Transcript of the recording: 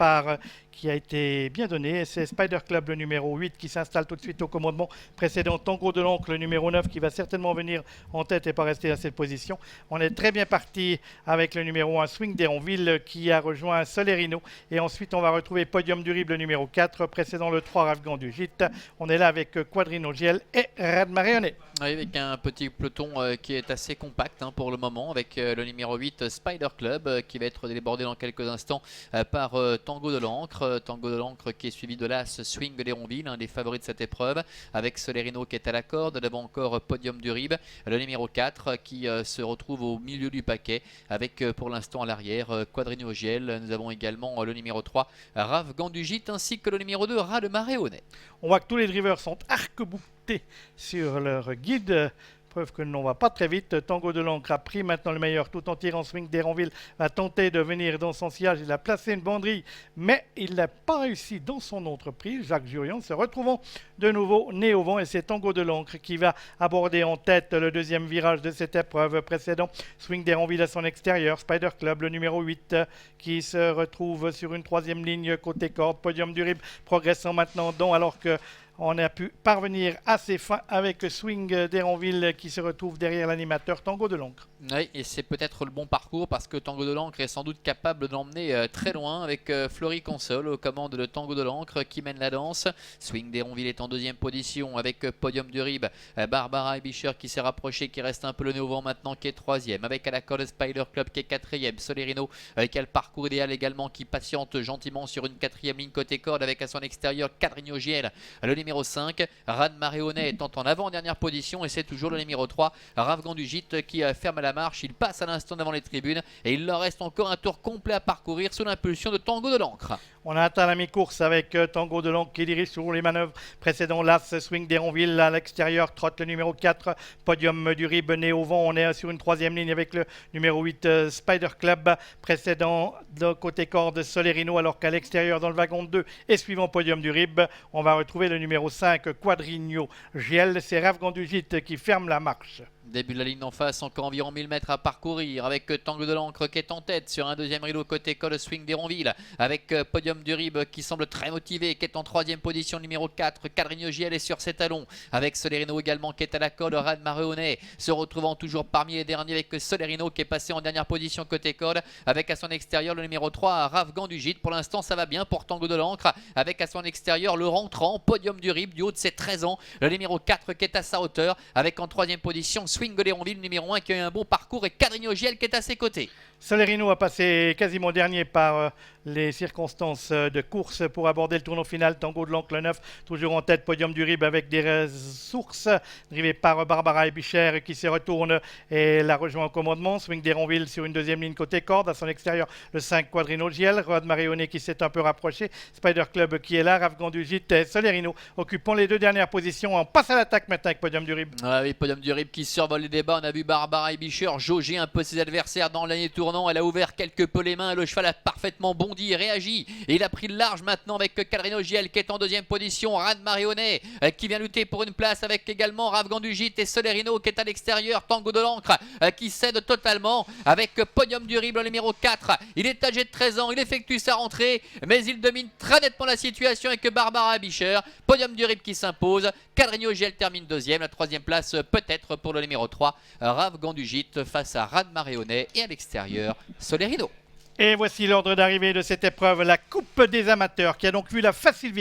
départ qui a été bien donné. C'est Spider Club, le numéro 8, qui s'installe tout de suite au commandement, précédent Tango de l'Ancre, le numéro 9, qui va certainement venir en tête et pas rester à cette position. On est très bien parti avec le numéro 1, Swing d'Héronville, qui a rejoint Solerino. Et ensuite, on va retrouver Podium du Rib, le numéro 4, précédent le 3, Ravgan du Gîte. On est là avec Quadrino Giel et Rad Marionnet. Oui, avec un petit peloton qui est assez compact pour le moment, avec le numéro 8 Spider Club qui va être débordé dans quelques instants par Tango de l'Ancre. Tango de l'Ancre qui est suivi de l'As Swing d'Héronville, un des favoris de cette épreuve, avec Solerino qui est à la corde, devant encore Podium du Rib, le numéro 4 qui se retrouve au milieu du paquet, avec pour l'instant à l'arrière Quadrino Giel. Nous avons également le numéro 3 Ravgan du Gîte, ainsi que le numéro 2 Rad Marionnet. On voit que tous les drivers sont arc-boutés sur leur guide. Preuve que l'on ne va pas très vite. Tango de l'Ancre a pris maintenant le meilleur tout en tirant. Swing d'Héronville va tenter de venir dans son sillage. Il a placé une banderille, mais il n'a pas réussi dans son entreprise. Jacques Jurion se retrouvant de nouveau né au vent et c'est Tango de l'Ancre qui va aborder en tête le deuxième virage de cette épreuve précédent. Swing d'Héronville à son extérieur. Spider Club, le numéro 8, qui se retrouve sur une troisième ligne côté corde. Podium du Rib progressant maintenant alors que on a pu parvenir à ses fins avec Swing d'Héronville qui se retrouve derrière l'animateur Tango de l'Ancre. Oui, et c'est peut-être le bon parcours parce que Tango de l'Ancre est sans doute capable de l'emmener très loin avec Flory Console aux commandes de Tango de l'Ancre qui mène la danse. Swing d'Héronville est en deuxième position avec Podium du Rib, Barbara Ebischer qui s'est rapproché, qui reste un peu le nez au vent maintenant, qui est troisième, avec à la corde Spider Club qui est quatrième, Solerino qui a le parcours idéal également, qui patiente gentiment sur une quatrième ligne côté corde, avec à son extérieur Quadrino Giel, le numéro 5, Rad Marionnet étant en avant-dernière position, et c'est toujours le numéro 3 Ravgan du Gîte qui ferme la marche. Il passe à l'instant devant les tribunes et il leur reste encore un tour complet à parcourir sous l'impulsion de Tango de l'Ancre. On a atteint la mi-course avec Tango de l'Ancre qui dirige sur les manœuvres précédent l'As Swing d'Héronville à l'extérieur, trotte le numéro 4 Podium du Rib né au vent. On est sur une troisième ligne avec le numéro 8 Spider Club, précédent de côté corde Solerino, alors qu'à l'extérieur dans le wagon 2 et suivant Podium du Rib, on va retrouver le numéro 5 Quadrino Giel. C'est Ravgan du Gîte qui ferme la marche. Début de la ligne d'en face, encore environ 1000 mètres à parcourir avec Tango de l'Ancre qui est en tête sur un deuxième rideau côté code Swing d'Héronville, avec Podium du Rib qui semble très motivé, qui est en troisième position, numéro 4 Quadrino Giel est sur ses talons, avec Solerino également qui est à la corde. Rad Marionnet se retrouvant toujours parmi les derniers avec Solerino qui est passé en dernière position côté code, avec à son extérieur le numéro 3 Ravgan du Gîte. Pour l'instant ça va bien pour Tango de l'Ancre, avec à son extérieur le rentrant Podium du Rib du haut de ses 13 ans, le numéro 4 qui est à sa hauteur, avec en troisième position Swing d'Héronville numéro 1 qui a eu un bon parcours, et Quadrino Giel qui est à ses côtés. Solerino a passé quasiment dernier par les circonstances de course pour aborder le tournoi final. Tango de l'Ancre 9, toujours en tête. Podium du Rib avec des ressources, drivé par Barbara Ebischer qui se retourne et la rejoint au commandement. Swing d'Héronville sur une deuxième ligne côté corde, à son extérieur le 5 Quadrino Giel, Rad Marionnet qui s'est un peu rapproché, Spider Club qui est là, Ravgan du Gîte et Solerino occupant les deux dernières positions. On passe à l'attaque maintenant avec Podium du Rib. Ah oui, Podium du Rib qui survole les débats. On a vu Barbara Ebischer jauger un peu ses adversaires dans l'année tournant. Elle a ouvert quelque peu les mains, le cheval a parfaitement bondi et réagi, et il a pris le large maintenant avec Quadrino Giel qui est en deuxième position, Rad Marionnet qui vient lutter pour une place, avec également Ravgan du Gîte et Solerino qui est à l'extérieur. Tango de l'Ancre qui cède totalement avec Podium du Rib, le numéro 4. Il est âgé de 13 ans, il effectue sa rentrée, mais il domine très nettement la situation avec Barbara Ebischer. Podium du Rib qui s'impose, Quadrino Giel termine deuxième, la troisième place peut-être pour le numéro 3 Ravgan du Gîte face à Rad Marionnet, et à l'extérieur Solerino. Et voici l'ordre d'arrivée de cette épreuve, la Coupe des amateurs, qui a donc vu la facile victoire